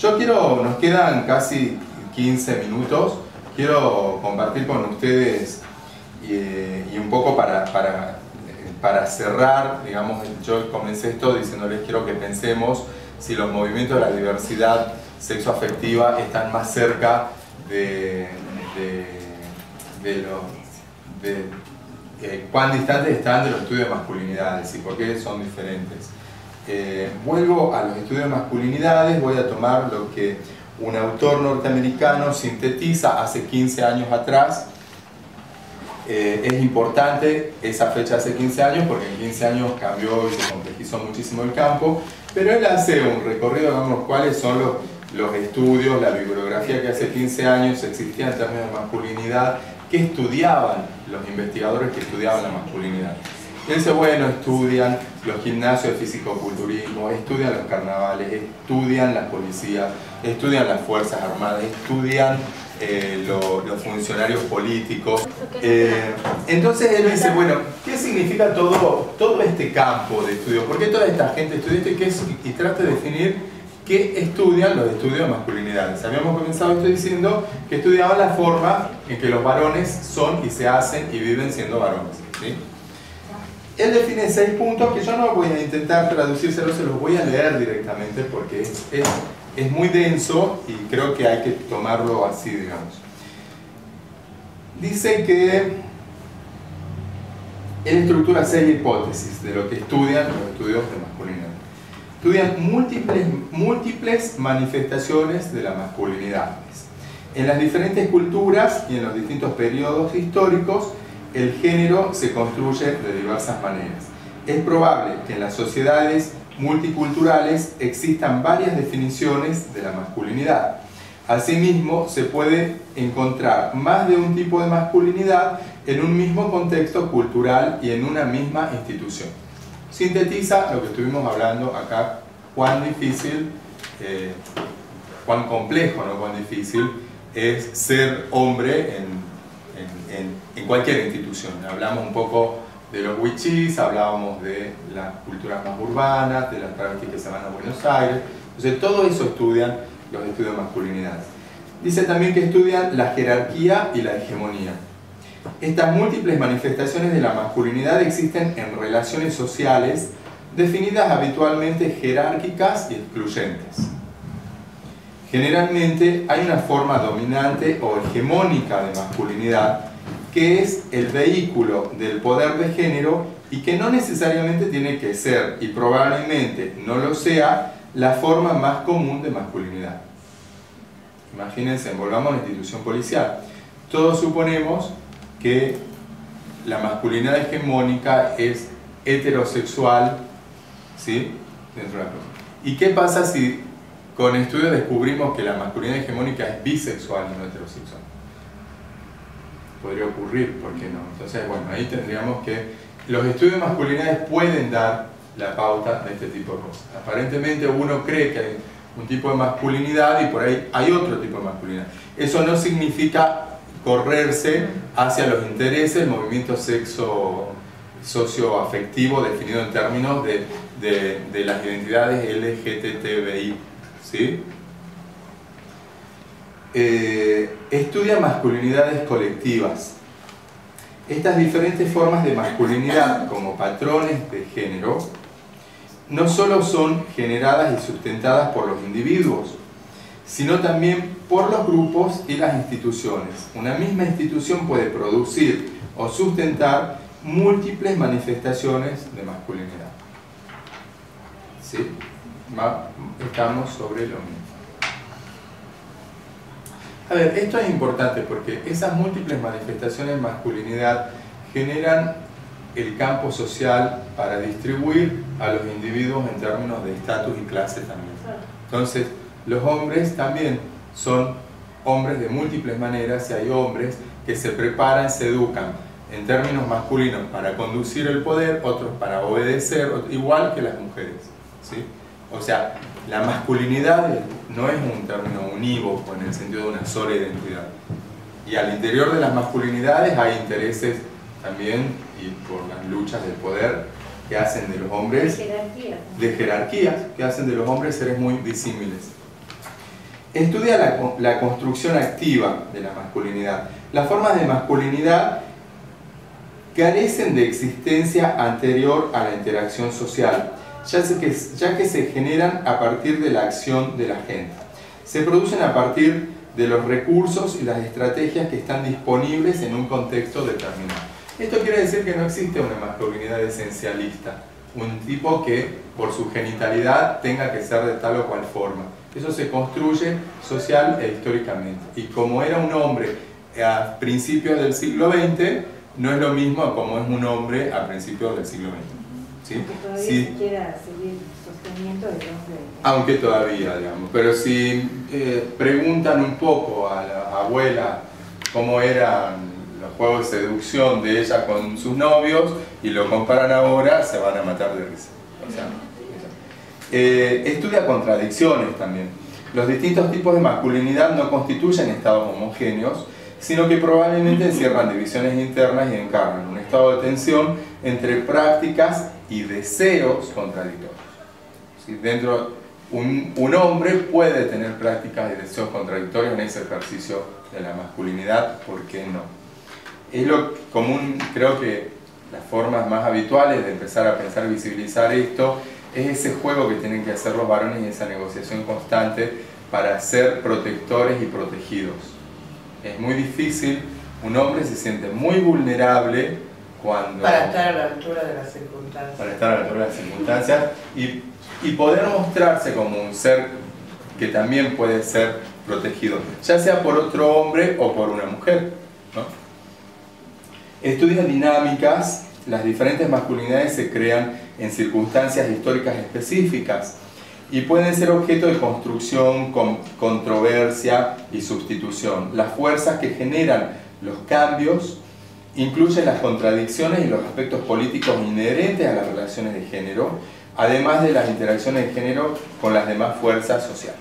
Nos quedan casi 15 minutos, quiero compartir con ustedes y un poco para cerrar, digamos, yo comencé esto diciéndoles quiero que pensemos si los movimientos de la diversidad sexoafectiva están más cerca cuán distantes están de los estudios de masculinidades y por qué son diferentes. Vuelvo a los estudios de masculinidades, voy a tomar lo que un autor norteamericano sintetiza hace 15 años atrás. Es importante esa fecha hace 15 años porque en 15 años cambió y se complejizó muchísimo el campo, pero él hace un recorrido, digamos, cuáles son los estudios, la bibliografía que hace 15 años existía en términos de masculinidad, que estudiaban los investigadores que estudiaban la masculinidad. Y él dice, bueno, estudian los gimnasios de fisicoculturismo, estudian los carnavales, estudian las policías, estudian las fuerzas armadas, estudian los funcionarios políticos. Entonces él dice, bueno, ¿qué significa todo este campo de estudio? ¿Por qué toda esta gente estudia esto? Y trata de definir qué estudian los estudios de masculinidades. Habíamos comenzado esto diciendo que estudiaban la forma en que los varones son y se hacen y viven siendo varones, ¿sí? Él define 6 puntos que yo no voy a intentar traducírselos, se los voy a leer directamente porque es muy denso y creo que hay que tomarlo así, digamos. Dice que él estructura 6 hipótesis de lo que estudian los estudios de masculinidad. Estudian múltiples manifestaciones de la masculinidad. En las diferentes culturas y en los distintos periodos históricos, el género se construye de diversas maneras. Es probable que en las sociedades multiculturales existan varias definiciones de la masculinidad. Asimismo, se puede encontrar más de un tipo de masculinidad en un mismo contexto cultural y en una misma institución. Sintetiza lo que estuvimos hablando acá, cuán difícil, cuán complejo, no cuán difícil, es ser hombre en cualquier institución. Hablamos un poco de los wichís, hablábamos de las culturas más urbanas, de las travestis que se van a Buenos Aires. Entonces todo eso estudian los estudios de masculinidad. Dice también que estudian la jerarquía y la hegemonía. Estas múltiples manifestaciones de la masculinidad existen en relaciones sociales definidas habitualmente jerárquicas y excluyentes. Generalmente hay una forma dominante o hegemónica de masculinidad que es el vehículo del poder de género y que no necesariamente tiene que ser, y probablemente no lo sea, la forma más común de masculinidad. Imagínense, volvamos a la institución policial. Todos suponemos que la masculinidad hegemónica es heterosexual, ¿sí? Dentro de la cosa. ¿Y qué pasa si con estudios descubrimos que la masculinidad hegemónica es bisexual y no heterosexual? Podría ocurrir, ¿por qué no? Entonces, bueno, ahí tendríamos que... Los estudios de masculinidades pueden dar la pauta de este tipo de cosas. Aparentemente uno cree que hay un tipo de masculinidad y por ahí hay otro tipo de masculinidad. Eso no significa correrse hacia los intereses del movimiento socioafectivo definido en términos de las identidades LGTBI, ¿sí? Estudia masculinidades colectivas. Estas diferentes formas de masculinidad como patrones de género no solo son generadas y sustentadas por los individuos, sino también por los grupos y las instituciones. Una misma institución puede producir o sustentar múltiples manifestaciones de masculinidad. ¿Sí? Estamos sobre lo mismo. A ver, esto es importante porque esas múltiples manifestaciones de masculinidad generan el campo social para distribuir a los individuos en términos de estatus y clase también. Entonces, los hombres también son hombres de múltiples maneras y hay hombres que se preparan, se educan en términos masculinos para conducir el poder, otros para obedecer, igual que las mujeres, ¿sí? O sea, la masculinidad no es un término unívoco en el sentido de una sola identidad. Y al interior de las masculinidades hay intereses también, y por las luchas del poder, que hacen de los hombres... De jerarquías, que hacen de los hombres seres muy disímiles. Estudia la construcción activa de la masculinidad. Las formas de masculinidad carecen de existencia anterior a la interacción social, ya que se generan a partir de la acción de la gente. Se producen a partir de los recursos y las estrategias que están disponibles en un contexto determinado. Esto quiere decir que no existe una masculinidad esencialista, un tipo que por su genitalidad tenga que ser de tal o cual forma. Eso se construye social e históricamente. Y como era un hombre a principios del siglo XX, no es lo mismo como es un hombre a principios del siglo XX. ¿Sí? Aunque todavía Sí. se quiera seguir sosteniendo el hombre. Aunque todavía, digamos. Pero si preguntan un poco a la abuela cómo eran los juegos de seducción de ella con sus novios y lo comparan ahora, se van a matar de risa. O sea, estudia contradicciones también. Los distintos tipos de masculinidad no constituyen estados homogéneos, sino que probablemente encierran divisiones internas y encarnan un estado de tensión entre prácticas y deseos contradictorios. ¿Sí? Un hombre puede tener prácticas y deseos contradictorios en ese ejercicio de la masculinidad, ¿por qué no? Es lo común, creo que las formas más habituales de empezar a pensar y visibilizar esto es ese juego que tienen que hacer los varones y esa negociación constante para ser protectores y protegidos. Es muy difícil, un hombre se siente muy vulnerable cuando... Para estar a la altura de las circunstancias. Para estar a la altura de las circunstancias y poder mostrarse como un ser que también puede ser protegido, ya sea por otro hombre o por una mujer, ¿no? Estudios dinámicas, las diferentes masculinidades se crean en circunstancias históricas específicas y pueden ser objeto de construcción, controversia y sustitución. Las fuerzas que generan los cambios incluyen las contradicciones y los aspectos políticos inherentes a las relaciones de género, además de las interacciones de género con las demás fuerzas sociales.